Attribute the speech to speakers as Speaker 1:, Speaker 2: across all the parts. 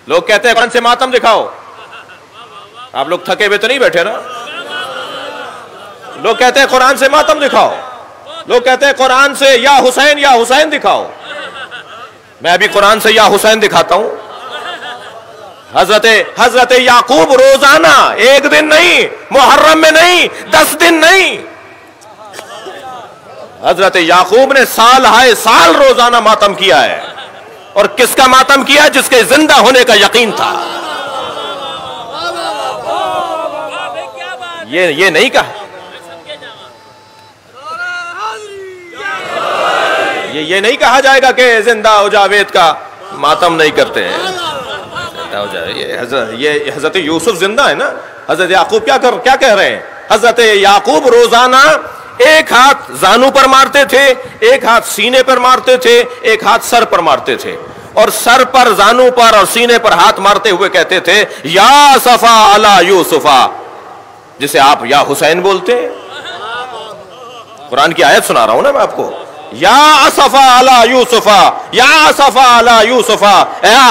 Speaker 1: लोग कहते हैं कुरान से मातम दिखाओ। आप लोग थके हुए तो नहीं बैठे ना? लोग कहते हैं कुरान से मातम दिखाओ, लोग कहते हैं कुरान से या हुसैन दिखाओ। मैं अभी कुरान से या हुसैन दिखाता हूं। हजरत याकूब रोजाना, एक दिन नहीं, मुहर्रम में नहीं, 10 दिन नहीं, हजरत याकूब ने साल हाय साल रोजाना मातम किया है। और किसका मातम किया? जिसके जिंदा होने का यकीन था। ये नहीं कहा, ये नहीं कहा जाएगा कि जिंदा हो जावेद का मातम नहीं करते हैं। ये हजरत यूसुफ जिंदा है ना। हजरत याकूब क्या कह रहे हैं? हजरत याकूब रोजाना एक हाथ जानू पर मारते थे, एक हाथ सीने पर मारते थे, एक हाथ सर पर मारते थे, और सर पर, जानू पर और सीने पर हाथ मारते हुए कहते थे या सफा अला यूसुफा, जिसे आप या हुसैन बोलते हैं। कुरान की आयत सुना रहा हूं ना मैं आपको। या असफा अला यूसुफा, या असफा अला यूसुफा,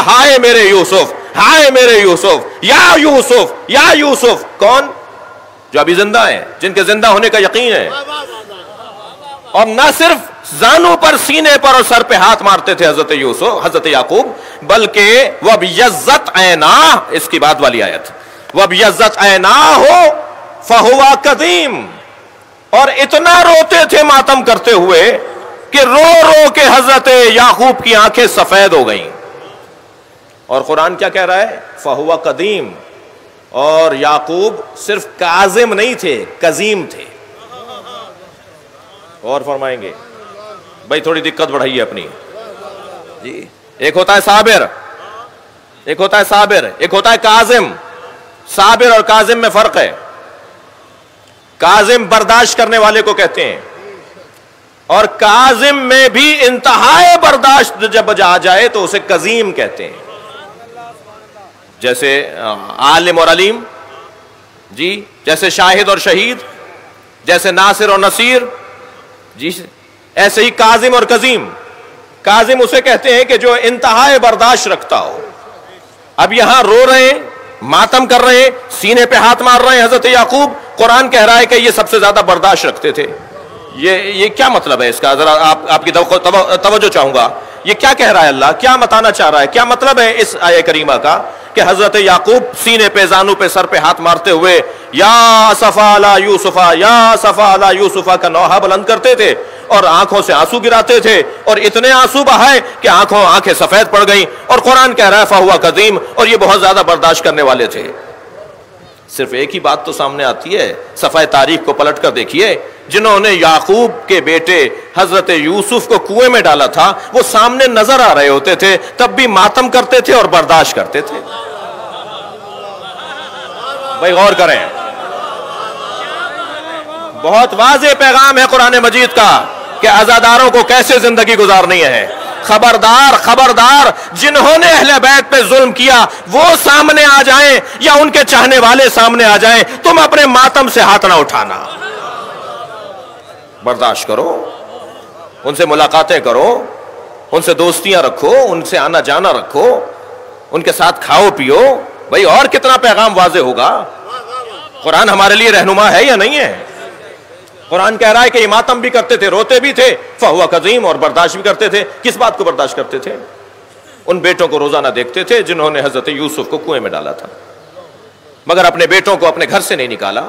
Speaker 1: हाय मेरे यूसुफ, हाय मेरे यूसुफ, या यूसुफ, या यूसुफ। कौन? जो अभी जिंदा है, जिनके जिंदा होने का यकीन है। और ना सिर्फ जानू पर, सीने पर और सर पे हाथ मारते थे हजरत याकूब, बल्कि वब यज्जत ऐना, इसकी बात वाली आयत, वब यज्जत ऐना हो फहुवा कदीम, और इतना रोते थे मातम करते हुए कि रो रो के हजरत याकूब की आंखें सफेद हो गईं। और कुरान क्या कह रहा है? फहुवा कदीम। और याकूब सिर्फ काजिम नहीं थे, कजीम थे। और फरमाएंगे भाई, थोड़ी दिक्कत बढ़ाइए अपनी जी। एक होता है साबिर, एक होता है साबिर, एक होता है काजिम। साबिर और काजिम में फर्क है। काजिम बर्दाश्त करने वाले को कहते हैं, और काजिम में भी इंतहाए बर्दाश्त जब आ जाए तो उसे कजीम कहते हैं। जैसे आलिम और अलीम जी, जैसे शाहिद और शहीद, जैसे नासिर और नसीर जी, ऐसे ही काजिम और कजीम। काजिम उसे कहते हैं कि जो इंतहाए बर्दाश्त रखता हो। अब यहां रो रहे हैं, मातम कर रहे हैं, सीने पे हाथ मार रहे हैं हजरत याकूब। कुरान कह रहा है कि ये सबसे ज्यादा बर्दाश्त रखते थे। ये क्या मतलब है इसका? जरा आपकी तवज्जो चाहूंगा। ये क्या कह रहा है अल्लाह? क्या बताना चाह रहा है? क्या मतलब है इस आयत करीमा का कि हजरत याकूब सीने पे, जानू पे, सर पे हाथ मारते हुए या सफा अला यूसुफा, या सफा अला यूसुफा का नौहा बुलंद करते थे और आंखों से आंसू गिराते थे, और इतने आंसू बहाए कि आंखें सफेद पड़ गईं। और कुरान कह रहा है फहुवा कदीम, और ये बहुत ज्यादा बर्दाश्त करने वाले थे। सिर्फ एक ही बात तो सामने आती है, सफाए तारीख को पलट कर देखिए। जिन्होंने याकूब के बेटे हजरत यूसुफ को कुएं में डाला था, वो सामने नजर आ रहे होते थे, तब भी मातम करते थे और बर्दाश्त करते थे। भाई गौर करें, बहुत वाज़ेह पैगाम है कुरान मजीद का कि अज़ादारों को कैसे जिंदगी गुजारनी है। खबरदार, खबरदार, जिन्होंने अहले बैत पे जुल्म किया वो सामने आ जाएं या उनके चाहने वाले सामने आ जाएं, तुम अपने मातम से हाथ ना उठाना। बर्दाश्त करो, उनसे मुलाकातें करो, उनसे दोस्तियां रखो, उनसे आना जाना रखो, उनके साथ खाओ पियो। भाई और कितना पैगाम वाज़ेह होगा? कुरान हमारे लिए रहनुमा है या नहीं है? कुरान कह रहा है कि मातम भी करते थे, रोते भी थे, फहुवा कज़ीम, और बर्दाश्त भी करते थे। किस बात को बर्दाश्त करते थे? उन बेटों को रोजाना देखते थे जिन्होंने हजरत यूसुफ को कुएं में डाला था, मगर अपने बेटों को अपने घर से नहीं निकाला।